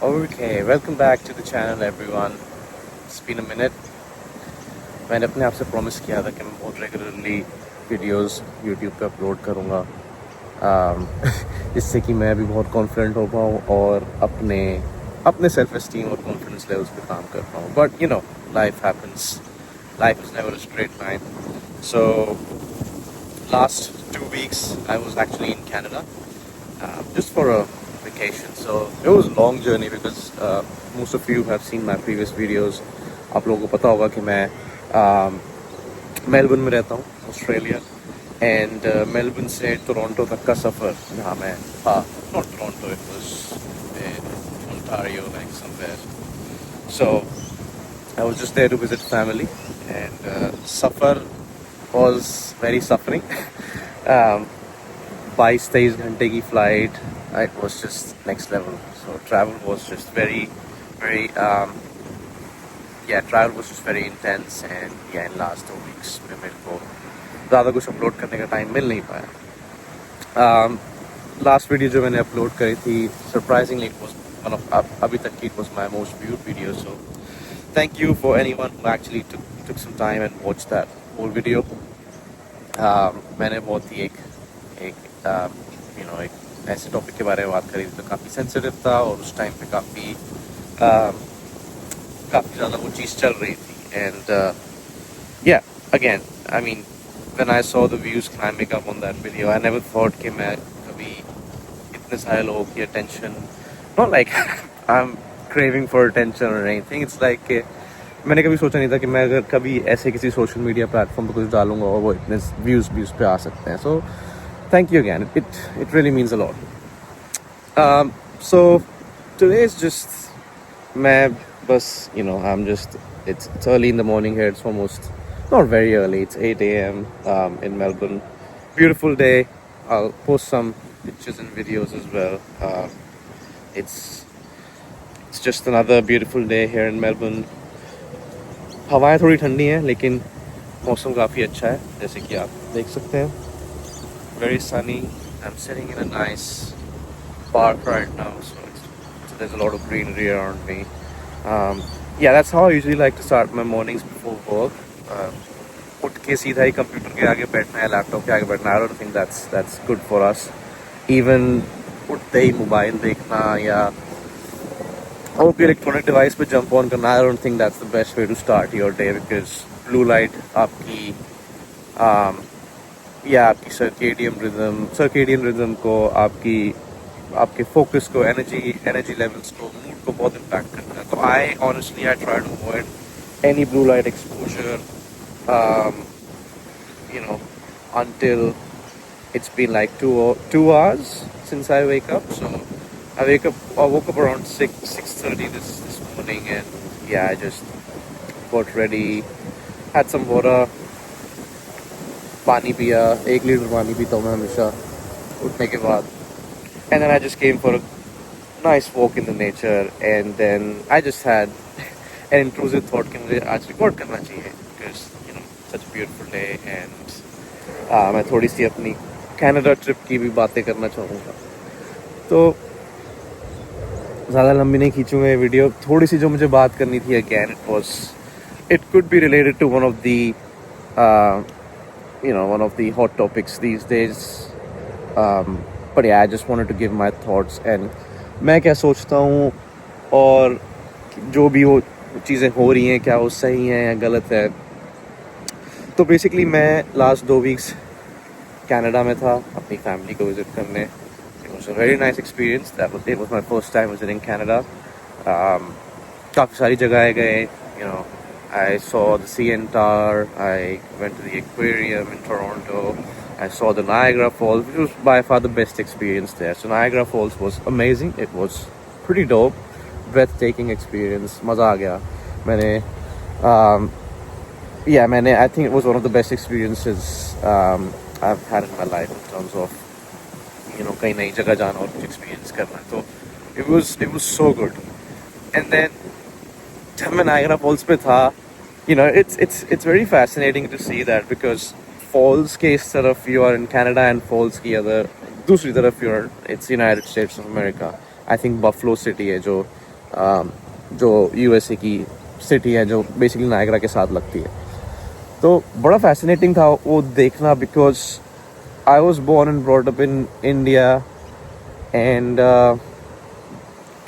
Okay, welcome back to the channel everyone. It's been a minute. मैंने अपने आप से प्रॉमिस किया था कि मैं बहुत रेगुलरली वीडियोस यूट्यूब पे अपलोड करूँगा, जिससे कि मैं भी बहुत कॉन्फिडेंट हो पाऊँ और अपने अपने सेल्फ एस्टीम और कॉन्फिडेंस लेवल्स पे काम कर पाऊँ. But you know, life happens. Life is never a straight line. So last 2 weeks I was actually in Canada, just for a vacation. So it was a long journey because most of you have seen my previous videos. आप लोगों को पता होगा कि मैं Melbourne में रहता हूँ, ऑस्ट्रेलिया. एंड मेलबर्न से टोरंटो तक का सफ़र जहाँ मैं था, not Toronto, it was in Ontario, like somewhere. So I was just there to visit family, and suffer was very suffering. um, 22-23 घंटे की flight, it was just next level. So travel was just very yeah, travel was just very intense. And yeah, in last 2 weeks में मेरे को ज़्यादा कुछ upload करने का time मिल नहीं पाया. लास्ट वीडियो जो मैंने अपलोड करी थी, surprisingly it was one of, अभी तक की it was my most viewed video. So thank you for anyone who actually took some time and watched that whole video. मैंने बहुत ही एक ऐसे टॉपिक के बारे में बात करी थी तो काफ़ी सेंसिटिव था, और उस टाइम पे काफ़ी ज़्यादा वो चीज़ चल रही थी. And yeah, again, I mean, when I saw the views climbing up on that video, I never thought कि मैं कभी इतने सारे लोगों की attention, not like I'm craving for attention or anything. It's like मैंने कभी सोचा नहीं था कि मैं अगर कभी ऐसे किसी सोशल मीडिया प्लेटफॉर्म पे कुछ डालूंगा और वो इतने व्यूज़ पे आ सकते हैं. So thank you again, it really means a lot. So today is just मैं बस I'm just, it's early in the morning here. It's almost not very early. It's 8 a.m. In Melbourne. Beautiful day. I'll post some pictures and videos as well. It's just another beautiful day here in Melbourne. हवाएं थोड़ी ठंडी हैं लेकिन मौसम काफ़ी अच्छा है, जैसे कि आप देख सकते हैं. Very sunny. I'm sitting in a nice park right now, so there's a lot of greenery around me. Yeah, that's how I usually like to start my mornings before work. उठ के सीधा ही कंप्यूटर के आगे बैठना है, laptop के आगे बैठना. I don't think that's good for us. Even उठते ही मोबाइल देखना या और कोई इलेक्ट्रॉनिक डिवाइस पे जंप ऑन करना, I don't think that's the best way to start your day, because blue light आपकी या आपकी सर्केडियन रिदम को, आपके फोकस को, एनर्जी लेवल्स को, मूड को बहुत इम्पैक्ट करता है. तो I try to avoid any blue light exposure until it's been like 2 hours since I wake up. So I woke up around 6:30 this morning, and yeah, I just got ready, had some water, पानी पिया. 1 litre पानी पीता हूँ मैं हमेशा उठने के बाद. And then I just came for a nice walk in the nature, and then I just had an intrusive thought कि मुझे आज रिकॉर्ड करना चाहिए, because such a beautiful day. And मैं थोड़ी सी अपनी कनाडा ट्रिप की भी बातें करना चाहूँगा. तो ज़्यादा लंबी नहीं खींचूँगा ये वीडियो. थोड़ी सी जो मुझे बात करनी थी, again it could be related to one of the hot topics these days. But yeah, I just wanted to give my thoughts and मैं क्या सोचता हूँ, और जो भी वो चीज़ें हो रही हैं, क्या वो सही हैं या गलत है. तो बेसिकली मैं लास्ट 2 वीक्स कनाडा में था अपनी फैमिली को विज़िट करने. It was a very nice experience. It was my first time visiting Canada. काफ़ी सारी जगह गए. I saw the CN Tower. I went to the aquarium in Toronto. I saw the Niagara Falls, which was by far the best experience there. So Niagara Falls was amazing. It was pretty dope, breathtaking experience. मज़ा आ गया. I think it was one of the best experiences I've had in my life in terms of कहीं नई जगह जाना और कुछ experience करना. तो it was so good. And then जब मैं नायगरा फॉल्स पे था, it's very fascinating to see that, because falls के इस तरफ you are in Canada and falls की दूसरी तरफ it's United States of America. I think Buffalo city है जो जो यूएसए की सिटी है जो बेसिकली नायग्रा के साथ लगती है. तो बड़ा फैसिनेटिंग था वो देखना because I was born and brought up in India and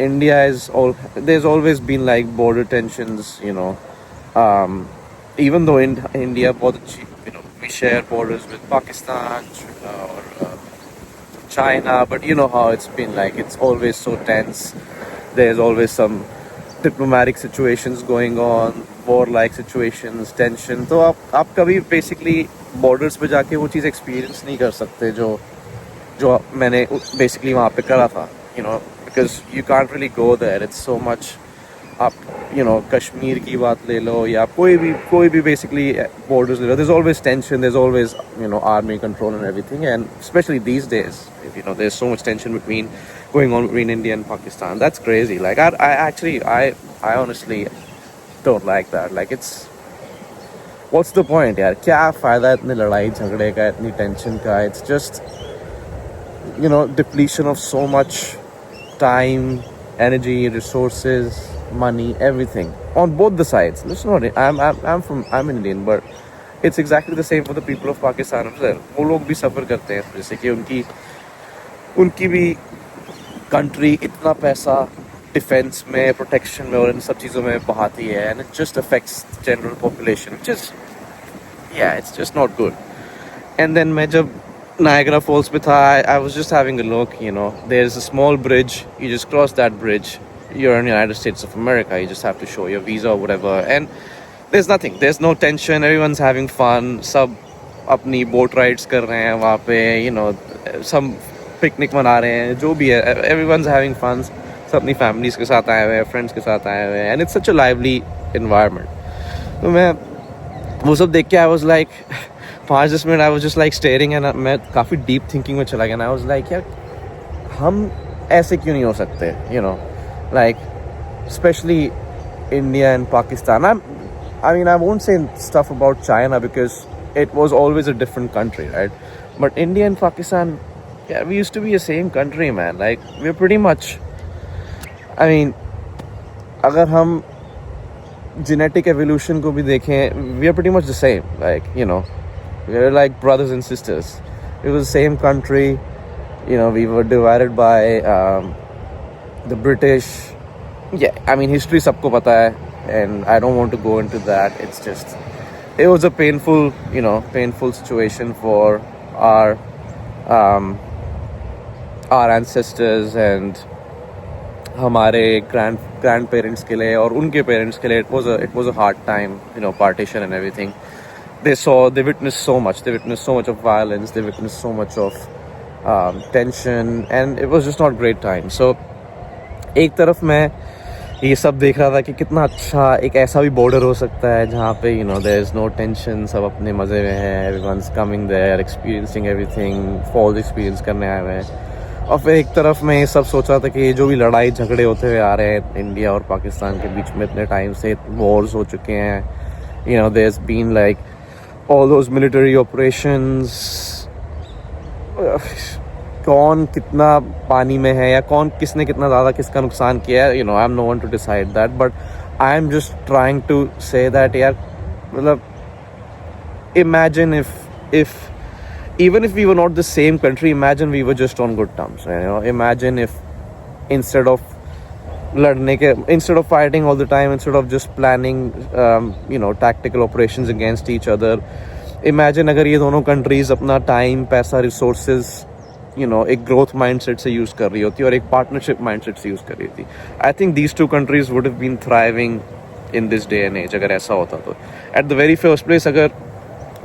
India is all there's always been like border tensions, even though in India, we share borders with Pakistan or China, but you know how it's been like. It's always so tense. There's always some diplomatic situations going on, war-like situations, tension. तो आप कभी basically borders पे जाके वो चीज़ experience नहीं कर सकते जो मैंने basically वहाँ पे करा था, because you can't really go there. It's so much. आप कश्मीर की बात ले लो या कोई भी basically borders ले लो. There's always tension. There's always army control and everything. And especially these days, there's so much tension going on between India and Pakistan. That's crazy. Like I honestly don't like that. Like what's the point, यार? क्या फायदा इतने लड़ाई झगड़े का, इतनी tension का? It's just depletion of so much time, energy, resources, money, everything on both the sides. It's not. I'm Indian, but it's exactly the same for the people of Pakistan as well. वो लोग भी सफ़र करते हैं जैसे कि उनकी भी country इतना पैसा डिफेंस में, प्रोटेक्शन में और इन सब चीज़ों में बहाती है, and it just affects the general population, which is it's just not good. And then मैं जब Niagara Falls पे था, I was just having a look. There's a small bridge. You just cross that bridge. You're in the United States of America. You just have to show your visa or whatever. And there's nothing. There's no tension. Everyone's having fun. सब अपनी boat rides कर रहे हैं वहाँ पे. Some picnic मना रहे हैं. जो भी है. Everyone's having fun. सब अपनी families के साथ आए हुए हैं, friends के साथ आए हुए हैं. And it's such a lively environment. तो मैं वो सब देख के I was like 5-10 minute I was just like staring and मैं काफ़ी deep thinking में चला गया. And I was like यार हम ऐसे क्यों नहीं हो सकते, like especially India and Pakistan. I mean I won't say stuff about China because it was always a different country, right? But India and Pakistan, we used to be the same country, man. Like we're pretty much, I mean अगर हम genetic evolution को भी देखें, we are pretty much the same. Like we're like brothers and sisters. It was the same country. We were divided by the British. Yeah, I mean history सबको पता है, and I don't want to go into that. It's just it was a painful situation for our ancestors and हमारे grandparents के लिए और उनके parents के लिए. It was a hard time, partition and everything. They witnessed so much. They witnessed so much of violence. They witnessed so much of tension, and it was just not a great time. So एक तरफ मैं ये सब देख रहा था कि कितना अच्छा एक ऐसा भी बॉर्डर हो सकता है जहाँ पे there is no tension, सब अपने मज़े में है, everyone's coming there, experiencing everything, falls experience करने आए हुए हैं. और फिर एक तरफ मैं ये सब सोच रहा था कि ये जो भी लड़ाई झगड़े होते हुए आ रहे हैं इंडिया और पाकिस्तान के बीच में इतने टाइम से, वॉर्स हो चुके हैं, there's been like all those military operations, कौन कितना पानी में है या किसने कितना ज़्यादा किसका नुकसान किया है, I'm no one to decide that, but I'm just trying to say that यार मतलब imagine if even if we were not the same country, imagine we were just on good terms. Imagine if instead of fighting all the time, instead of just planning tactical operations against each other, imagine अगर ये दोनों countries अपना time, पैसा, resources एक growth mindset से use कर रही होती और एक partnership mindset से use कर रही थी. I think these two countries would have been thriving in this day and age अगर ऐसा होता तो. At the very first place अगर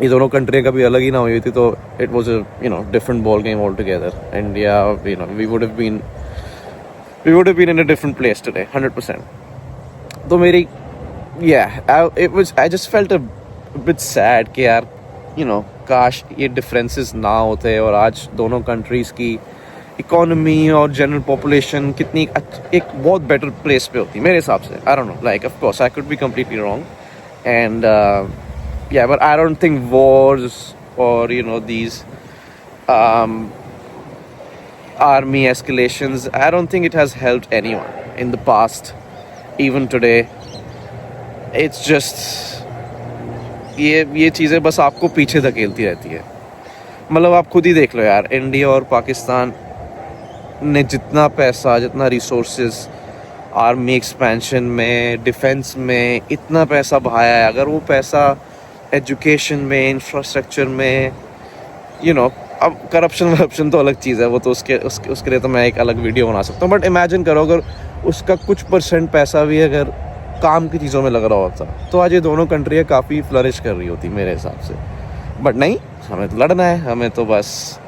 ये दोनों कंट्री कभी अलग ही ना हुई थी तो it was a different ball game altogether. India, we would have been in a different place today, 100%. तो मेरी I just felt a bit sad कि यार काश ये डिफरेंसेस ना होते और आज दोनों कंट्रीज की इकोनॉमी और जनरल पॉपुलेशन कितनी एक बहुत बेटर प्लेस पे होती मेरे हिसाब से. I don't know, like of course I could be completely wrong, and but I don't think wars or these army escalations, I don't think it has helped anyone in the past even today. It's just ये चीज़ें बस आपको पीछे धकेलती रहती है. मतलब आप खुद ही देख लो यार, इंडिया और पाकिस्तान ने जितना पैसा, जितना रिसोर्सेज आर्मी एक्सपेंशन में, डिफेंस में इतना पैसा बहाया है, अगर वो पैसा एजुकेशन में, इंफ्रास्ट्रक्चर में, अब करप्शन तो अलग चीज़ है, वो तो उसके लिए तो मैं एक अलग वीडियो बना सकता हूँ. बट इमेजिन करो अगर उसका कुछ परसेंट पैसा भी अगर काम की चीज़ों में लग रहा होता तो आज ये दोनों कंट्रियाँ काफ़ी फ्लरिश कर रही होती मेरे हिसाब से. बट नहीं, हमें तो लड़ना है, हमें तो बस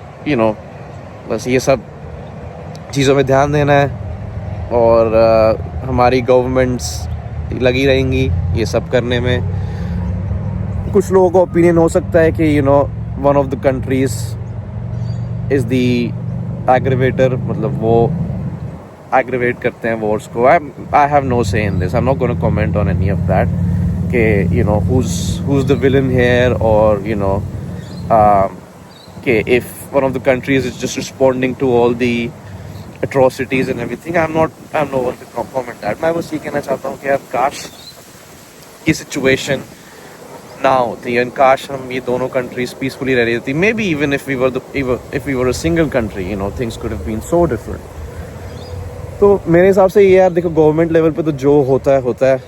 बस ये सब चीज़ों में ध्यान देना है. और हमारी गवर्नमेंट्स लगी रहेंगी ये सब करने में. कुछ लोगों का ओपिनियन हो सकता है कि one of the countries is the aggregator, मतलब वो एग्रीवेट करते हैं वॉर्स को. आई हैव नो से in this, I am not gonna comment on any of that कि who's the villain here, or कि if one of the countries is just responding to all the atrocities and everything. I'm no one to comment that. मैं बस ये कहना चाहता हूँ कि यार काश ये सिचुएशन ना होती है, काश हम ये दोनों कंट्रीज पीसफुली रह रही थी. May be even if we were a single country, things could have been so different. तो मेरे हिसाब से ये यार देखो, गवर्नमेंट लेवल पे तो जो होता है.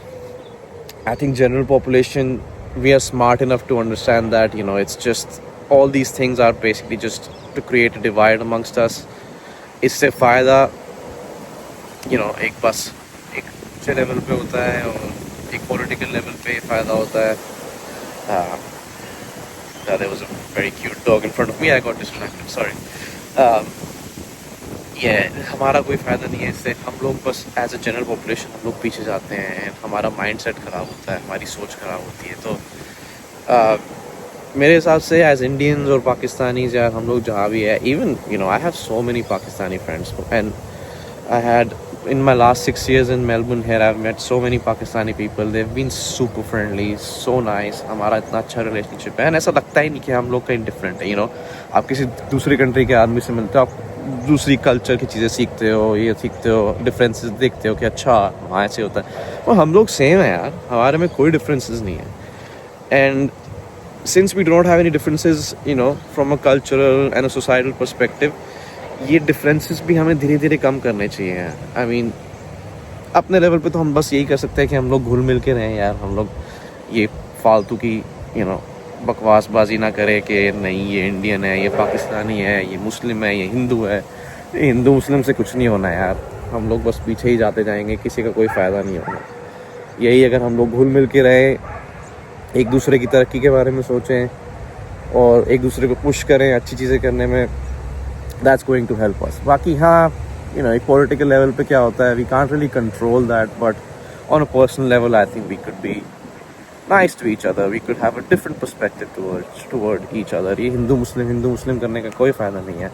I think general population, we are smart enough to understand that it's just all these things are basically just to create a divide amongst us. इससे फ़ायदा एक बस एक अच्छे लेवल पे होता है और एक पॉलिटिकल लेवल पे फ़ायदा होता है. There was a very cute dog in front of me. I got distracted. Sorry. हमारा कोई फ़ायदा नहीं है इससे. हम लोग बस एज अ जनरल पॉपुलेशन हम लोग पीछे जाते हैं, हमारा माइंड सेट ख़राब होता है, हमारी सोच ख़राब होती है. तो मेरे हिसाब से एज इंडियंस और पाकिस्तानीज यार, हम लोग जहाँ भी है, even I have so many Pakistani friends, and I had in my last 6 years in Melbourne here, I've met so many Pakistani people. They've been super friendly, so nice. हमारा इतना अच्छा रिलेशनशिप है, एंड ऐसा लगता ही नहीं कि हम लोग कहीं डिफरेंट है. आप किसी दूसरी कंट्री के आदमी से मिलते हो, आप दूसरी कल्चर की चीज़ें सीखते हो, ये सीखते हो, डिफरेंसेस देखते हो कि अच्छा वहाँ ऐसे होता है. और हम लोग सेम है यार, हमारे में कोई डिफरेंसेस नहीं है. And since we don't have any differences from a cultural and a societal perspective, ये differences भी हमें धीरे धीरे कम करने चाहिए. I mean, अपने लेवल पे तो हम बस यही कर सकते हैं कि हम लोग घुल मिल के रहें यार. हम लोग ये फालतू की बकवासबाजी ना करें कि नहीं ये इंडियन है, ये पाकिस्तानी है, ये मुस्लिम है, ये हिंदू है. हिंदू मुस्लिम से कुछ नहीं होना यार. हम लोग बस पीछे ही जाते जाएंगे, किसी का कोई फ़ायदा नहीं होगा. यही अगर हम लोग घुल मिल के रहें, एक दूसरे की तरक्की के बारे में सोचें और एक दूसरे को पुश करें अच्छी चीज़ें करने में, that's going to help us. बाकी हाँ, एक पॉलिटिकल लेवल पे क्या होता है, we can't really control that, but on a personal level I think we could be nice to each other. We could have a different perspective toward each other. ये हिंदू मुस्लिम करने का कोई फ़ायदा नहीं है.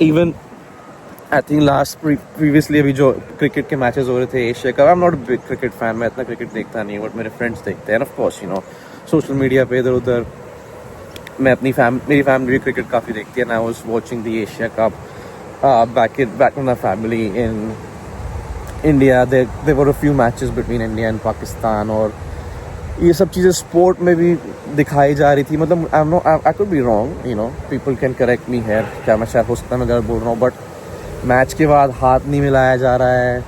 Even I think last previously अभी जो क्रिकेट के मैचेस हो रहे थे Asia cup, I am not a big cricket fan, मैं इतना क्रिकेट देखता नहीं हूँ, बट मेरे फ्रेंड्स देखते हैं. ऑफ कोर्स सोशल मीडिया पे इधर उधर मैं मेरी फैमिली भी क्रिकेट काफ़ी देखती है. I was watching the Asia cup back in my family in India. There were a few matches between India and Pakistan, और ये सब चीज़ें स्पोर्ट में भी दिखाई जा रही थी. मतलब I could be wrong, people can correct me here, क्या मैं शायद हो सकता है मैं गलत बोल रहा हूँ, बट मैच के बाद हाथ नहीं मिलाया जा रहा है.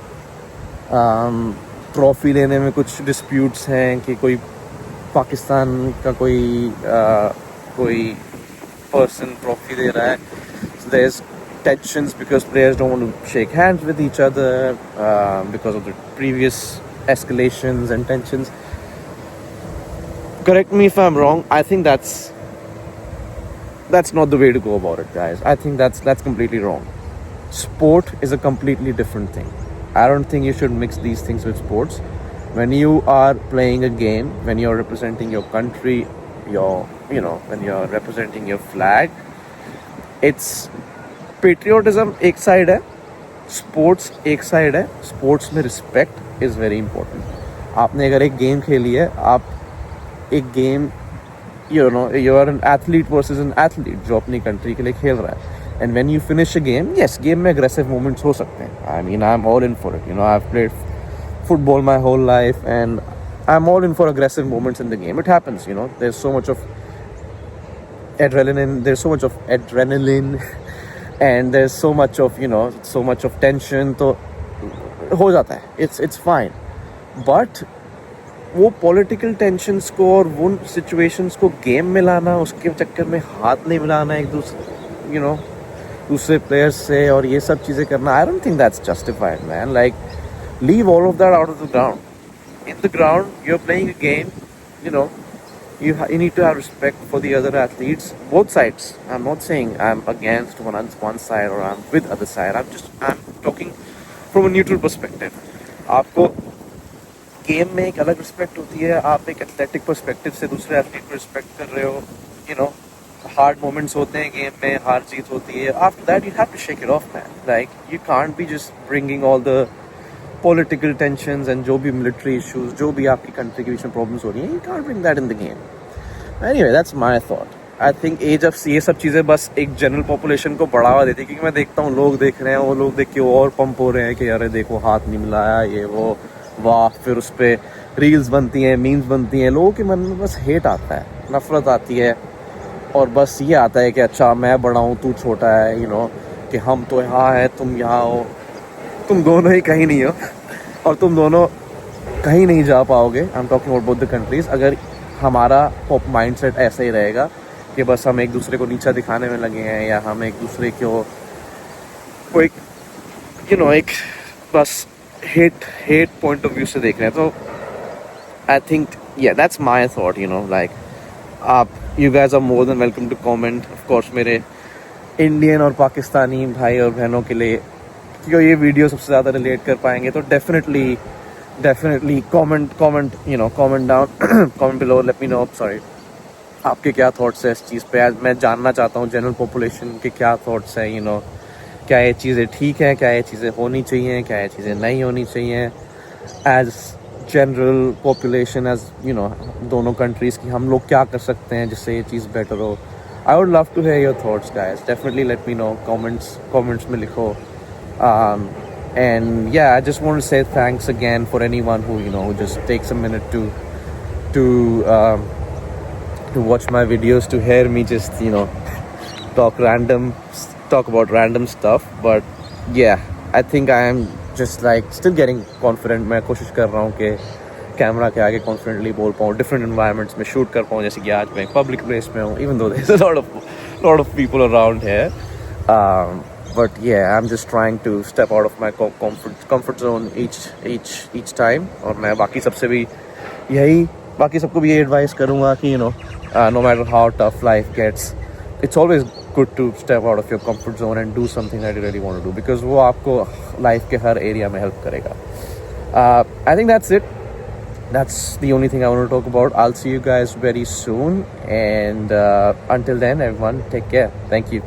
ट्रॉफी लेने में कुछ डिस्प्यूट्स हैं कि कोई पाकिस्तान का कोई पर्सन ट्रॉफी दे रहा है. So there's tensions because players don't want to shake hands with each other because of the previous escalations and tensions. Correct me if I'm wrong. I think that's not the way to go about it, guys. I think that's completely wrong. Sport is a completely different thing. I don't think you should mix these things with sports. When you are playing a game, when you're representing your country, when you're representing your flag, it's patriotism एक side है, sports एक side है. Sports में respect is very important. आपने अगर एक game खेली है, आप एक game you are an athlete versus an athlete जो अपनी कंट्री के लिए खेल रहा है. And when you finish a game, yes, game में aggressive moments हो सकते हैं. I mean, I'm all in for it. I've played football my whole life, and I'm all in for aggressive moments in the game. It happens, you know. There's so much of adrenaline. There's so much of adrenaline, and there's so much of, you know, so much of tension. तो हो जाता है. It's fine. But वो political tensions को और वो situations को game में लाना, उसके चक्कर में हाथ नहीं मिलाना एक दूसरे, यू नो, दूसरे प्लेयर्स से, और ये सब चीज़ें करना, I don't think that's justified, man. Like, leave all of that out of the ground. In the ground you are playing a game, you know. You need to have respect for the other athletes, both sides. I'm not saying I'm against one side or I'm with other side. I'm talking from a neutral perspective. आपको game में एक अलग respect होती है. आप एक athletic perspective से दूसरे एथलीट को रिस्पेक्ट कर रहे हो. यू नो, हार्ड मोमेंट्स होते हैं गेम में, हार जीत होती है. After that you have to shake it off, man. Like, you can't be just bringing all the political tensions and जो भी मिलिट्री इश्यूज, जो भी आपकी कंट्री के बीच में प्रॉब्लम्स हो रही हैं, you can't bring that in the game. Anyway, that's my thought. I think as of ये सब चीज़ें बस एक जनरल पॉपुलेशन को बढ़ावा देती है, क्योंकि मैं देखता हूँ लोग देख रहे हैं, वो लोग देख के और पंप हो रहे हैं कि अरे देखो हाथ नहीं मिलाया, ये वो, वाह. फिर उस पर रील्स बनती हैं, मीम्स बनती हैं. लोगों के मन में बस हेट आता है, नफरत आती है, और बस ये आता है कि अच्छा मैं बड़ा हूँ, तू छोटा है, यू नो, कि हम तो यहाँ हैं, तुम यहाँ हो. तुम दोनों ही कहीं नहीं हो, और तुम दोनों कहीं नहीं जा पाओगे. I am talking about both the countries. अगर हमारा माइंड सेट ऐसा ही रहेगा कि बस हम एक दूसरे को नीचा दिखाने में लगे हैं, या हम एक दूसरे को एक, यू नो, एक बस हेट पॉइंट ऑफ व्यू से देख रहे हैं, तो I think yeah that's my thought, you know. Like, आप, you guys are more than welcome to comment. Of course मेरे इंडियन और पाकिस्तानी भाई और बहनों के लिए, क्योंकि ये वीडियो सबसे ज़्यादा रिलेट कर पाएंगे, तो definitely comment, you know, comment down, comment below, let me know. Sorry, आपके क्या थॉट्स है इस चीज़ पे. आज मैं जानना चाहता हूँ जनरल पॉपुलेशन के क्या थॉट्स हैं, यू नो. क्या ये चीज़ें ठीक हैं, क्या ये चीज़ें होनी चाहिए, क्या ये चीज़ें नहीं होनी चाहिए. As general population, as you know, दोनों कंट्रीज़ की हम लोग क्या कर सकते हैं जिससे ये चीज़ बेटर हो. I would love to hear your thoughts, guys. Definitely let me know. Comments में लिखो. And yeah, I just want to say thanks again for anyone who, you know, who just takes a minute to watch my videos, to hear me just, you know, talk about random stuff. But yeah, I think I am just like still getting confident. मैं कोशिश कर रहा हूँ कि camera के आगे confidently बोल पाऊँ, डिफरेंट एनवायरनमेंट्स में शूट कर पाऊँ, जैसे कि आज मैं पब्लिक प्लेस में हूँ, even though there's a lot of people around here. But yeah, I'm just trying to step out of my comfort zone each time. और मैं बाकी सबको भी ये एडवाइस करूँगा कि, you know, no matter how tough life gets, it's always good to step out of your comfort zone and do something that you really want to do, because वो आपको लाइफ के हर एरिया में help करेगा. I think that's it. That's the only thing I want to talk about. I'll see you guys very soon, and until then, everyone, take care. Thank you.